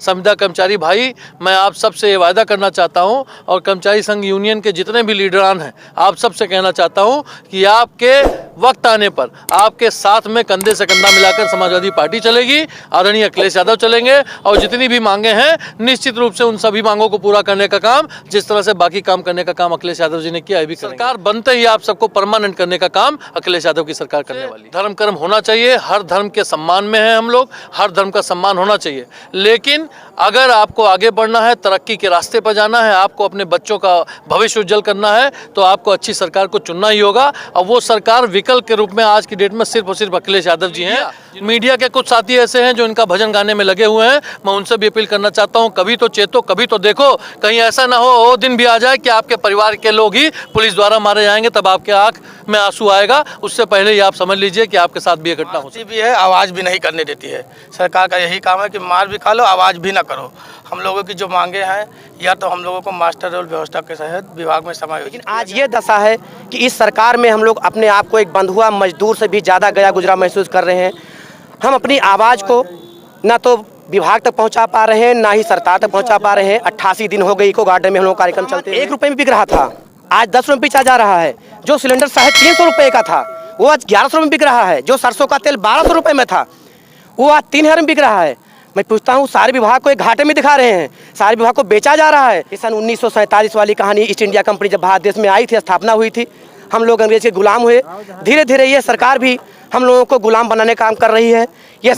संविदा कर्मचारी भाई, मैं आप सबसे ये वायदा करना चाहता हूँ और कर्मचारी संघ यूनियन के जितने भी लीडरान हैं, आप सबसे कहना चाहता हूँ कि आपके वक्त आने पर आपके साथ में कंधे से कंधा मिलाकर समाजवादी पार्टी चलेगी, आदरणीय अखिलेश यादव चलेंगे और जितनी भी मांगे हैं निश्चित रूप से उन सभी मांगों को पूरा करने का काम, जिस तरह से बाकी काम करने का काम अखिलेश यादव जी ने किया है भी करेंगे। सरकार बनते ही आप सबको परमानेंट करने का काम अखिलेश यादव की सरकार करने वाली। धर्म कर्म होना चाहिए, हर धर्म के सम्मान में है हम लोग, हर धर्म का सम्मान होना चाहिए, लेकिन अगर आपको आगे बढ़ना है, तरक्की के रास्ते पर जाना है, आपको अपने बच्चों का भविष्य उज्जवल करना है, तो आपको अच्छी सरकार को चुनना ही होगा। और वो सरकार विकल्प के रूप में आज की डेट में सिर्फ और सिर्फ अखिलेश यादव जी हैं। मीडिया के कुछ साथी ऐसे हैं जो इनका भजन गाने में लगे हुए हैं, मैं उनसे भी अपील करना चाहता हूं, कभी तो चेतो, कभी तो देखो, कहीं ऐसा ना हो वो दिन भी आ जाए कि आपके परिवार के लोग ही पुलिस द्वारा मारे जाएंगे, तब आपके आंख में आंसू आएगा। उससे पहले ही आप समझ लीजिए कि आपके साथ भी ये घटना होती भी है, आवाज़ भी नहीं करने देती है। सरकार का यही काम है कि मार भी खा लो, आवाज़ भी ना करो। हम लोगों की जो मांगे हैं, या तो हम लोगों को मास्टर रोल व्यवस्था के तहत विभाग में समायोजित। लेकिन आज ये दशा है कि इस सरकार में हम लोग अपने आप को एक बंधुआ मजदूर से भी ज़्यादा गया गुजरा महसूस कर रहे हैं। हम अपनी आवाज़ को ना तो विभाग तक पहुंचा पा रहे हैं, ना ही सरकार तक पहुंचा पा रहे हैं। 88 दिन हो गई इको गार्डन में हम लोग कार्यक्रम चलते हैं। 1 रुपये में बिक रहा था, आज 10 रुपये बेचा जा रहा है। जो सिलेंडर 350 रुपये का था वो आज 1100 में बिक रहा है। जो सरसों का तेल 1200 रुपये में था वो आज 3000 में बिक रहा है। मैं पूछता हूँ, सारे विभाग को एक घाटे में दिखा रहे हैं, सारे विभाग को बेचा जा रहा है। ये सन 1947 वाली कहानी, ईस्ट इंडिया कंपनी जब भारत देश में आई थी, स्थापना हुई थी, हम लोग अंग्रेज के गुलाम हुए। धीरे धीरे ये सरकार भी हम लोगों को गुलाम बनाने का काम कर रही है। ये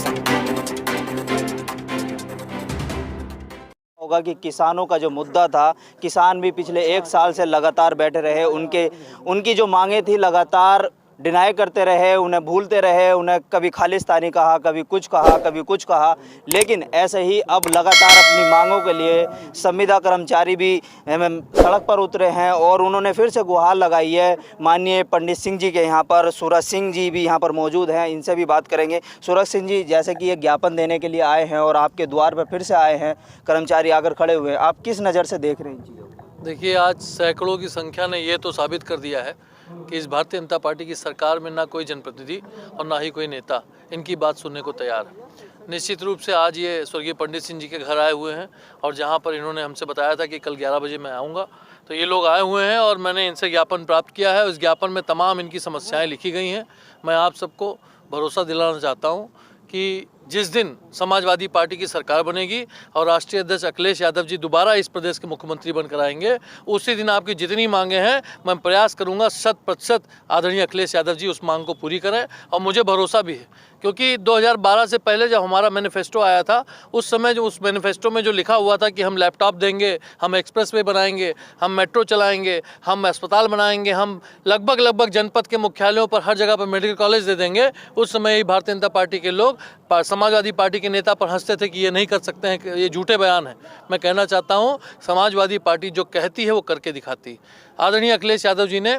होगा कि किसानों का जो मुद्दा था, किसान भी पिछले 1 साल से लगातार बैठे रहे, उनकी जो मांगे थी लगातार डिनाई करते रहे, उन्हें भूलते रहे, उन्हें कभी खालिस्तानी कहा, कभी कुछ कहा, कभी कुछ कहा। लेकिन ऐसे ही अब लगातार अपनी मांगों के लिए संविदा कर्मचारी भी सड़क पर उतरे हैं और उन्होंने फिर से गुहार लगाई है। माननीय पंडित सिंह जी के यहाँ पर सूरज सिंह जी भी यहाँ पर मौजूद हैं, इनसे भी बात करेंगे। सूरज सिंह जी, जैसे कि ये ज्ञापन देने के लिए आए हैं और आपके द्वार पर फिर से आए हैं, कर्मचारी आकर खड़े हुए हैं, आप किस नज़र से देख रहे हैं इन चीज़ों को? देखिए, आज सैकड़ों की संख्या ने ये तो साबित कर दिया है कि इस भारतीय जनता पार्टी की सरकार में ना कोई जनप्रतिनिधि और ना ही कोई नेता इनकी बात सुनने को तैयार है। निश्चित रूप से आज ये स्वर्गीय पंडित सिंह जी के घर आए हुए हैं और जहां पर इन्होंने हमसे बताया था कि कल 11 बजे मैं आऊँगा, तो ये लोग आए हुए हैं और मैंने इनसे ज्ञापन प्राप्त किया है। उस ज्ञापन में तमाम इनकी समस्याएँ लिखी गई हैं। मैं आप सबको भरोसा दिलाना चाहता हूँ कि जिस दिन समाजवादी पार्टी की सरकार बनेगी और राष्ट्रीय अध्यक्ष अखिलेश यादव जी दोबारा इस प्रदेश के मुख्यमंत्री बनकर आएंगे, उसी दिन आपकी जितनी मांगे हैं मैं प्रयास करूंगा 100% आदरणीय अखिलेश यादव जी उस मांग को पूरी करें। और मुझे भरोसा भी है, क्योंकि 2012 से पहले जब हमारा मैनिफेस्टो आया था, उस समय जो उस मैनिफेस्टो में जो लिखा हुआ था कि हम लैपटॉप देंगे, हम एक्सप्रेसवे बनाएंगे, हम मेट्रो चलाएंगे, हम अस्पताल बनाएंगे, हम लगभग जनपद के मुख्यालयों पर हर जगह पर मेडिकल कॉलेज दे देंगे, उस समय ही भारतीय जनता पार्टी के लोग समाजवादी पार्टी के नेता पर हंसते थे कि ये नहीं कर सकते हैं, ये झूठे बयान हैं। मैं कहना चाहता हूँ, समाजवादी पार्टी जो कहती है वो करके दिखाती। आदरणीय अखिलेश यादव जी ने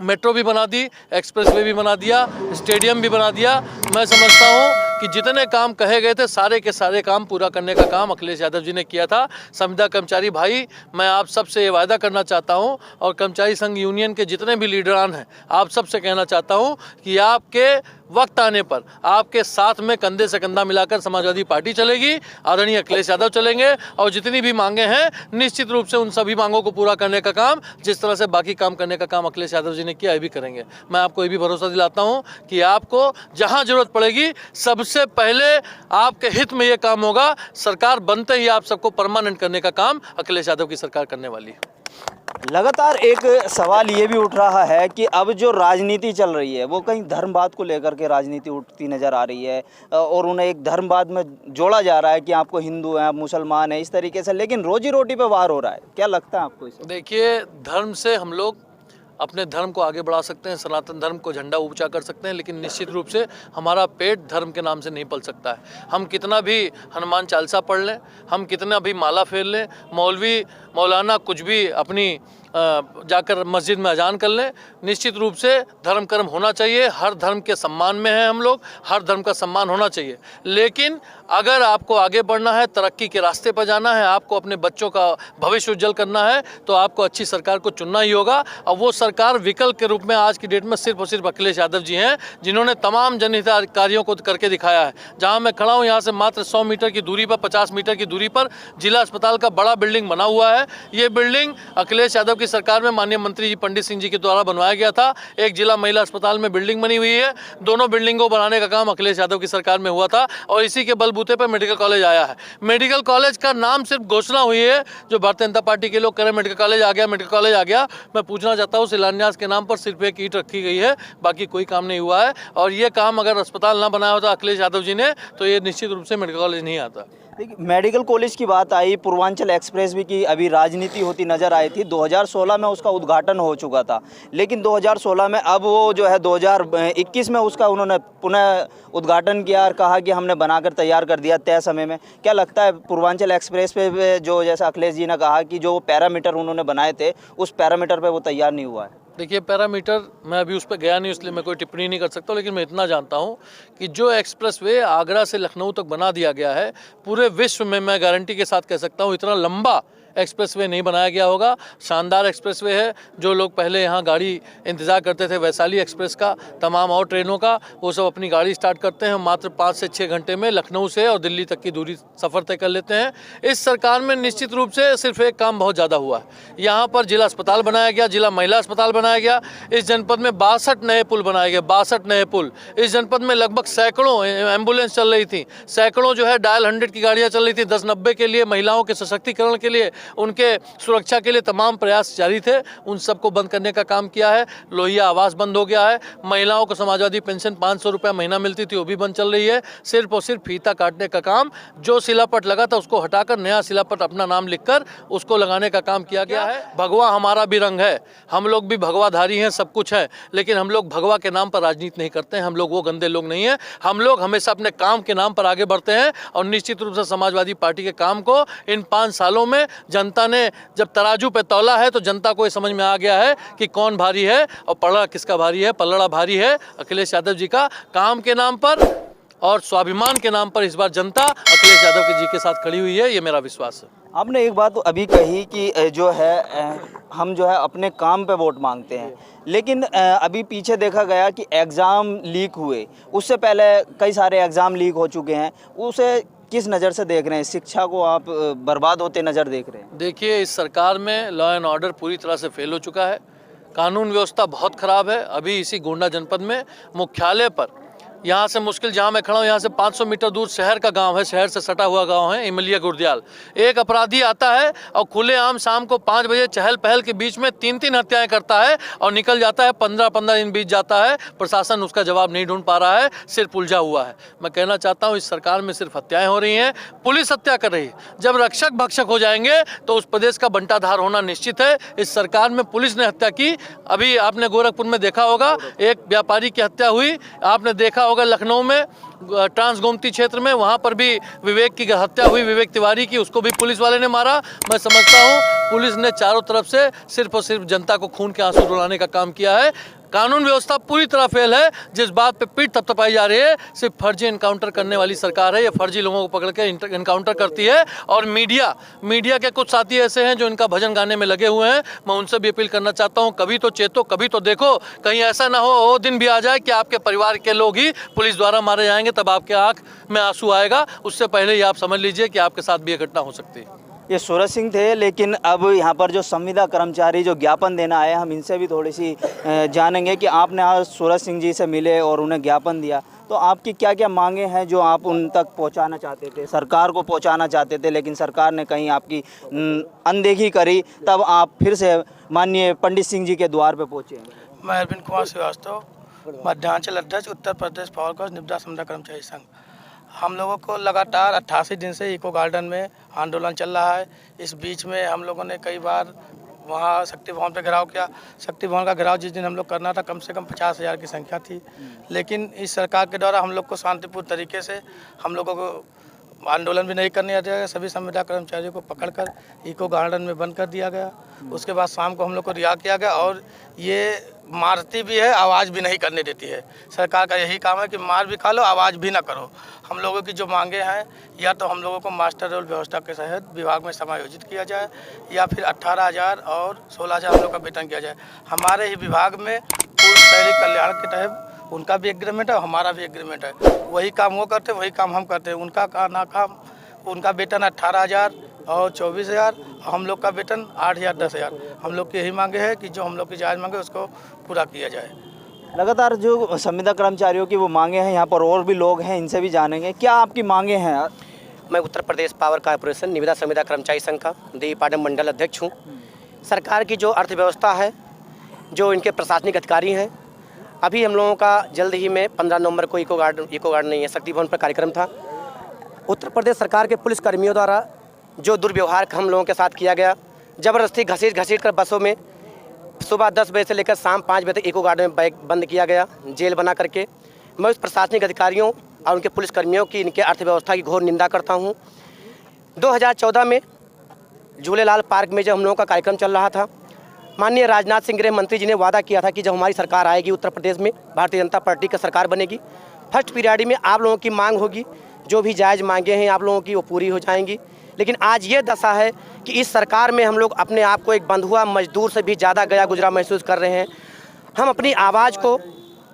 मेट्रो भी बना दी, एक्सप्रेसवे भी बना दिया, स्टेडियम भी बना दिया। मैं समझता हूँ कि जितने काम कहे गए थे सारे के सारे काम पूरा करने का काम अखिलेश यादव जी ने किया था। संविदा कर्मचारी भाई, मैं आप सबसे ये वायदा करना चाहता हूँ और कर्मचारी संघ यूनियन के जितने भी लीडरान हैं, आप सबसे कहना चाहता हूँ कि आपके वक्त आने पर आपके साथ में कंधे से कंधा मिलाकर समाजवादी पार्टी चलेगी, आदरणीय अखिलेश यादव चलेंगे और जितनी भी मांगे हैं निश्चित रूप से उन सभी मांगों को पूरा करने का काम, जिस तरह से बाकी काम करने का काम अखिलेश यादव जी ने किया है भी करेंगे। मैं आपको ये भी भरोसा दिलाता हूँ कि आपको जहाँ जरूरत पड़ेगी सबसे पहले आपके हित में ये काम होगा। सरकार बनते ही आप सबको परमानेंट करने का काम अखिलेश यादव की सरकार करने वाली है। लगातार एक सवाल ये भी उठ रहा है कि अब जो राजनीति चल रही है वो कहीं धर्मवाद को लेकर के राजनीति उठती नज़र आ रही है और उन्हें एक धर्मवाद में जोड़ा जा रहा है कि आपको हिंदू हैं, आप मुसलमान हैं, इस तरीके से, लेकिन रोजी रोटी पे वार हो रहा है। क्या लगता है आपको इसे? देखिए, धर्म से हम लोग अपने धर्म को आगे बढ़ा सकते हैं, सनातन धर्म को झंडा ऊंचा कर सकते हैं, लेकिन निश्चित रूप से हमारा पेट धर्म के नाम से नहीं पल सकता है। हम कितना भी हनुमान चालीसा पढ़ लें, हम कितना भी माला फेर लें, मौलाना कुछ भी अपनी जाकर मस्जिद में अजान कर लें। निश्चित रूप से धर्म कर्म होना चाहिए, हर धर्म के सम्मान में हैं हम लोग, हर धर्म का सम्मान होना चाहिए। लेकिन अगर आपको आगे बढ़ना है, तरक्की के रास्ते पर जाना है, आपको अपने बच्चों का भविष्य उज्जवल करना है, तो आपको अच्छी सरकार को चुनना ही होगा। और वो सरकार विकल्प के रूप में आज की डेट में सिर्फ और सिर्फ अखिलेश यादव जी हैं, जिन्होंने तमाम जनहित कार्यों को करके दिखाया है। जहां मैं खड़ा हूं, यहां से मात्र 100 मीटर की दूरी पर, 50 मीटर की दूरी पर जिला अस्पताल का बड़ा बिल्डिंग बना हुआ है। ये बिल्डिंग अखिलेश यादव की सरकार में माननीय मंत्री जी पंडित सिंह जी के द्वारा बनवाया गया था। एक जिला महिला अस्पताल में बिल्डिंग बनी हुई है। दोनों बिल्डिंगों को बनाने का काम अखिलेश यादव की सरकार में हुआ था और इसी के बलबूते पर मेडिकल कॉलेज आया है। मेडिकल कॉलेज का नाम सिर्फ घोषणा हुई है, जो भारतीय जनता पार्टी के लोग कह रहे हैं मेडिकल कॉलेज आ गया, मेडिकल कॉलेज आ गया। मैं पूछना चाहता हूँ, शिलान्यास के नाम पर सिर्फ एक ईंट रखी गई है, बाकी कोई काम नहीं हुआ है। और ये काम अगर अस्पताल ना बनाया होता अखिलेश यादव जी ने, तो ये निश्चित रूप से मेडिकल कॉलेज नहीं आता। देखिए, मेडिकल कॉलेज की बात आई, पूर्वांचल एक्सप्रेस भी की अभी राजनीति होती नज़र आई थी। 2016 में उसका उद्घाटन हो चुका था, लेकिन 2016 में अब वो जो है 2021 में उसका उन्होंने पुनः उद्घाटन किया और कहा कि हमने बनाकर तैयार कर दिया तय समय में। क्या लगता है पूर्वांचल एक्सप्रेस पे जो जैसा अखिलेश जी ने कहा कि जो पैरामीटर उन्होंने बनाए थे, उस पैरामीटर पे वो तैयार नहीं हुआ है? देखिए, पैरामीटर मैं अभी उस पर गया नहीं, इसलिए मैं कोई टिप्पणी नहीं कर सकता, लेकिन मैं इतना जानता हूं कि जो एक्सप्रेसवे आगरा से लखनऊ तक बना दिया गया है, पूरे विश्व में मैं गारंटी के साथ कह सकता हूं इतना लंबा एक्सप्रेसवे नहीं बनाया गया होगा। शानदार एक्सप्रेसवे है। जो लोग पहले यहाँ गाड़ी इंतज़ार करते थे, वैशाली एक्सप्रेस का, तमाम और ट्रेनों का, वो सब अपनी गाड़ी स्टार्ट करते हैं, मात्र 5 से 6 घंटे में लखनऊ से और दिल्ली तक की दूरी सफ़र तय कर लेते हैं। इस सरकार में निश्चित रूप से सिर्फ एक काम बहुत ज़्यादा हुआ है। यहाँ पर जिला अस्पताल बनाया गया, जिला महिला अस्पताल बनाया गया। इस जनपद में 62 नए पुल बनाए गए, 62 नए पुल। इस जनपद में लगभग सैकड़ों एम्बुलेंस चल रही थी, सैकड़ों जो है डायल 100 की गाड़ियाँ चल रही थी। 10-90 के लिए, महिलाओं के सशक्तिकरण के लिए, उनके सुरक्षा के लिए तमाम प्रयास जारी थे। उन सबको बंद करने का काम किया है। लोहिया आवास बंद हो गया है। महिलाओं को समाजवादी पेंशन 500 रुपये महीना मिलती थी, वो भी बंद चल रही है। सिर्फ और सिर्फ फीता काटने का काम, जो शिलापट लगा था उसको हटाकर नया शिलापट अपना नाम लिखकर उसको लगाने का काम किया गया है। भगवा हमारा भी रंग है, हम लोग भी भगवाधारी हैं, सब कुछ है, लेकिन हम लोग भगवा के नाम पर राजनीति नहीं करते हैं। हम लोग वो गंदे लोग नहीं हैं। हम लोग हमेशा अपने काम के नाम पर आगे बढ़ते हैं और निश्चित रूप से समाजवादी पार्टी के काम को इन 5 सालों में जनता ने जब तराजू पे तौला है, तो जनता को ये समझ में आ गया है कि कौन भारी है और पलड़ा किसका भारी है। पलड़ा भारी है अखिलेश यादव जी का। काम के नाम पर और स्वाभिमान के नाम पर इस बार जनता अखिलेश यादव जी के साथ खड़ी हुई है, ये मेरा विश्वास है। आपने एक बात अभी कही कि जो है हम जो है अपने काम पे वोट मांगते हैं, लेकिन अभी पीछे देखा गया कि एग्ज़ाम लीक हुए, उससे पहले कई सारे एग्ज़ाम लीक हो चुके हैं। उसे किस नज़र से देख रहे हैं? शिक्षा को आप बर्बाद होते नज़र देख रहे हैं? देखिए, इस सरकार में लॉ एंड ऑर्डर पूरी तरह से फेल हो चुका है। कानून व्यवस्था बहुत ख़राब है। अभी इसी गोंडा जनपद में मुख्यालय पर, यहाँ से मुश्किल, जहाँ मैं खड़ा हूँ यहाँ से 500 मीटर दूर शहर का गांव है, शहर से सटा हुआ गांव है इमलिया गुर्दियाल। एक अपराधी आता है और खुलेआम शाम को 5 बजे चहल पहल के बीच में 3-3 हत्याएं करता है और निकल जाता है। 15-15 दिन बीत जाता है, प्रशासन उसका जवाब नहीं ढूंढ पा रहा है, सिर्फ उलझा हुआ है। मैं कहना चाहता हूँ, इस सरकार में सिर्फ हत्याएं हो रही हैं, पुलिस हत्या कर रही है। जब रक्षक भक्षक हो जाएंगे तो उस प्रदेश का बंटाधार होना निश्चित है। इस सरकार में पुलिस ने हत्या की। अभी आपने गोरखपुर में देखा होगा, एक व्यापारी की हत्या हुई। आपने देखा होगा लखनऊ में ट्रांस गोमती क्षेत्र में, वहाँ पर भी विवेक की हत्या हुई, विवेक तिवारी की, उसको भी पुलिस वाले ने मारा। मैं समझता हूँ पुलिस ने चारों तरफ से सिर्फ और सिर्फ जनता को खून के आंसू रुलाने का काम किया है। कानून व्यवस्था पूरी तरह फेल है। जिस बात पे पीठ थपथपाई जा रही है, सिर्फ फर्जी इनकाउंटर करने वाली सरकार है। ये फर्जी लोगों को पकड़ के इनकाउंटर करती है। और मीडिया के कुछ साथी ऐसे हैं जो इनका भजन गाने में लगे हुए हैं। मैं उनसे भी अपील करना चाहता हूँ, कभी तो चेतो, कभी तो देखो। कहीं ऐसा ना हो वो दिन भी आ जाए कि आपके परिवार के लोग ही पुलिस द्वारा मारे जाएंगे, तब आपके आँख में आंसू आएगा। उससे पहले ही आप समझ लीजिए कि आपके साथ भी ये घटना हो सकती है। ये सूरज सिंह थे, लेकिन अब यहाँ पर जो संविदा कर्मचारी जो ज्ञापन देना आए, हम इनसे भी थोड़ी सी जानेंगे कि आपने आज सूरज सिंह जी से मिले और उन्हें ज्ञापन दिया, तो आपकी क्या क्या मांगे हैं जो आप उन तक पहुँचाना चाहते थे, सरकार को पहुँचाना चाहते थे, लेकिन सरकार ने कहीं आपकी अनदेखी करी, तब आप फिर से माननीय पंडित सिंह जी के द्वार पर पहुँचे? मैं अरविंद कुमार श्रीवास्तव, मध्यांचल अध्यक्ष, उत्तर प्रदेश पावर कास्ट निपदा संविदा कर्मचारी संघ। हम लोगों को लगातार 88 दिन से इको गार्डन में आंदोलन चल रहा है। इस बीच में हम लोगों ने कई बार वहाँ शक्ति भवन पे घेराव किया। शक्ति भवन का घेराव जिस दिन हम लोग करना था, कम से कम 50,000 की संख्या थी, लेकिन इस सरकार के द्वारा हम लोग को शांतिपूर्ण तरीके से हम लोगों को आंदोलन भी नहीं करने दिया गया। सभी संविदा कर्मचारियों को पकड़कर इको गार्डन में बंद कर दिया गया। उसके बाद शाम को हम लोग को रिहा किया गया और ये मारती भी है, आवाज़ भी नहीं करने देती है। सरकार का यही काम है कि मार भी खा लो, आवाज़ भी ना करो। हम लोगों की जो मांगे हैं, या तो हम लोगों को मास्टर रोल व्यवस्था के तहत विभाग में समायोजित किया जाए, या फिर 18,000 और 16,000 हम लोग का वेतन किया जाए। हमारे ही विभाग में पूर्व सैनिक कल्याण के तहत उनका भी एग्रीमेंट है, हमारा भी एग्रीमेंट है। वही काम वो करते हैं, वही काम हम करते हैं। उनका काम, उनका वेतन 18,000 और 24,000, हम लोग का वेतन 8,000 10,000। हम लोग की यही मांगे है कि जो हम लोग की जायज़ मांगे उसको पूरा किया जाए। लगातार जो संविदा कर्मचारियों की वो मांगे हैं, यहाँ पर और भी लोग हैं, इनसे भी जानेंगे क्या आपकी मांगे हैं। मैं उत्तर प्रदेश पावर कॉर्पोरेशन निविदा संविदा कर्मचारी संघ का देवीपाटन मंडल अध्यक्ष हूँ। सरकार की जो अर्थव्यवस्था है, जो इनके प्रशासनिक अधिकारी हैं, अभी हम लोगों का जल्द ही में 15 नवंबर को इको गार्डन नहीं है, शक्ति भवन पर कार्यक्रम था। उत्तर प्रदेश सरकार के पुलिस कर्मियों द्वारा जो दुर्व्यवहार हम लोगों के साथ किया गया, ज़बरदस्ती घसीट कर बसों में सुबह 10 बजे से लेकर शाम 5 बजे तक इको गार्डन में बैग बंद किया गया, जेल बना करके। मैं उस प्रशासनिक अधिकारियों और उनके पुलिस कर्मियों की इनके अर्थव्यवस्था की घोर निंदा करता हूँ। 2014 में झूलेलाल पार्क में जब हम लोगों का कार्यक्रम चल रहा था, माननीय राजनाथ सिंह गृह मंत्री जी ने वादा किया था कि जब हमारी सरकार आएगी उत्तर प्रदेश में, भारतीय जनता पार्टी का सरकार बनेगी, फर्स्ट पीरियड में आप लोगों की मांग होगी, जो भी जायज़ मांगे हैं आप लोगों की वो पूरी हो जाएंगी। लेकिन आज ये दशा है कि इस सरकार में हम लोग अपने आप को एक बंधुआ मजदूर से भी ज़्यादा गया गुजरा महसूस कर रहे हैं। हम अपनी आवाज़ को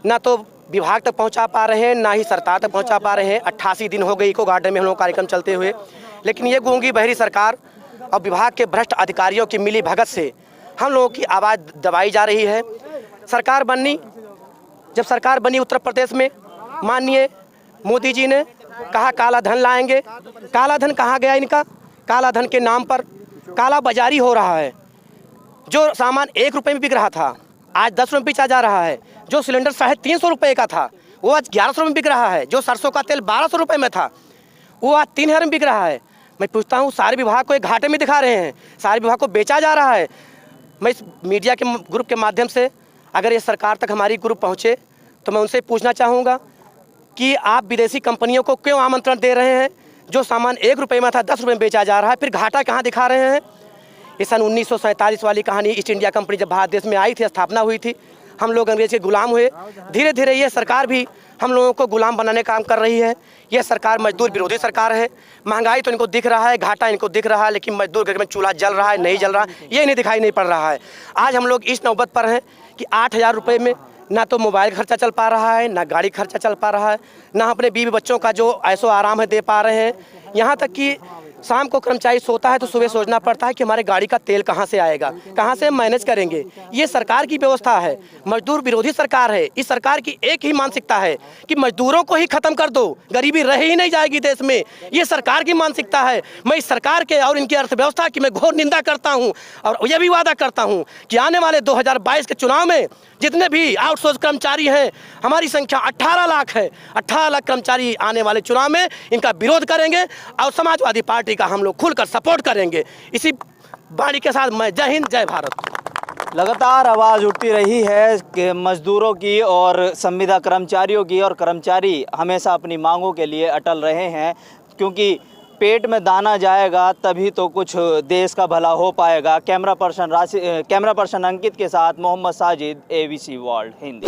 ना तो विभाग तक पहुंचा पा रहे हैं, ना ही सरकार तक पहुंचा पा रहे हैं। 88 दिन हो गए इको गार्डन में हम लोग कार्यक्रम चलते हुए, लेकिन ये गूंगी बहरी सरकार और विभाग के भ्रष्ट अधिकारियों की मिली भगत से हम लोगों की आवाज़ दबाई जा रही है। जब सरकार बनी उत्तर प्रदेश में, माननीय मोदी जी ने कहा काला धन लाएंगे। काला धन कहाँ गया इनका? काला धन के नाम पर काला बाजारी हो रहा है। जो सामान 1 रुपये में बिक रहा था आज 10 रुपये में बेचा जा रहा है। जो सिलेंडर 350 रुपये का था वो आज 1100 में बिक रहा है। जो सरसों का तेल 1200 रुपये में था वो आज 3000 में बिक रहा है। मैं पूछता हूँ, सारे विभाग को एक घाटे में दिखा रहे हैं, सारे विभाग को बेचा जा रहा है। मैं इस मीडिया के ग्रुप के माध्यम से अगर ये सरकार तक हमारी ग्रुप पहुँचे तो मैं उनसे पूछना चाहूँगा कि आप विदेशी कंपनियों को क्यों आमंत्रण दे रहे हैं? जो सामान 1 रुपये में था 10 रुपये में बेचा जा रहा है, फिर घाटा कहाँ दिखा रहे हैं? ये सन 1947 वाली कहानी, ईस्ट इंडिया कंपनी जब भारत देश में आई थी, स्थापना हुई थी, हम लोग अंग्रेज के गुलाम हुए। धीरे धीरे ये सरकार भी हम लोगों को गुलाम बनाने का काम कर रही है। ये सरकार मजदूर विरोधी सरकार है। महंगाई तो इनको दिख रहा है, घाटा इनको दिख रहा है, लेकिन मजदूर घर में चूल्हा जल रहा है नहीं जल रहा, ये इन्हें दिखाई नहीं पड़ रहा है। आज हम लोग इस नौबत पर हैं कि 8,000 रुपये में ना तो मोबाइल खर्चा चल पा रहा है, ना गाड़ी खर्चा चल पा रहा है, ना अपने बीवी बच्चों का जो ऐसो आराम है दे पा रहे हैं। यहाँ तक कि शाम को कर्मचारी सोता है तो सुबह सोचना पड़ता है कि हमारे गाड़ी का तेल कहाँ से आएगा, कहाँ से मैनेज करेंगे। ये सरकार की व्यवस्था है, मजदूर विरोधी सरकार है। इस सरकार की एक ही मानसिकता है कि मजदूरों को ही खत्म कर दो, गरीबी रह ही नहीं जाएगी देश में। ये सरकार की मानसिकता है। मैं इस सरकार के और इनकी अर्थव्यवस्था की मैं घोर निंदा करता हूँ और यह भी वादा करता हूँ कि आने वाले 2022 के चुनाव में जितने भी आउटसोर्स कर्मचारी हैं, हमारी संख्या 18 लाख है। 18 लाख कर्मचारी आने वाले चुनाव में इनका विरोध करेंगे और समाजवादी पार्टी का हम लोग खुलकर सपोर्ट करेंगे। इसी वाणी के साथ मैं जय हिंद जय भारत। लगातार आवाज़ उठती रही है कि मजदूरों की और संविदा कर्मचारियों की, और कर्मचारी हमेशा अपनी मांगों के लिए अटल रहे हैं, क्योंकि पेट में दाना जाएगा तभी तो कुछ देश का भला हो पाएगा। कैमरा पर्सन अंकित के साथ मोहम्मद साजिद, ABC वर्ल्ड हिंदी।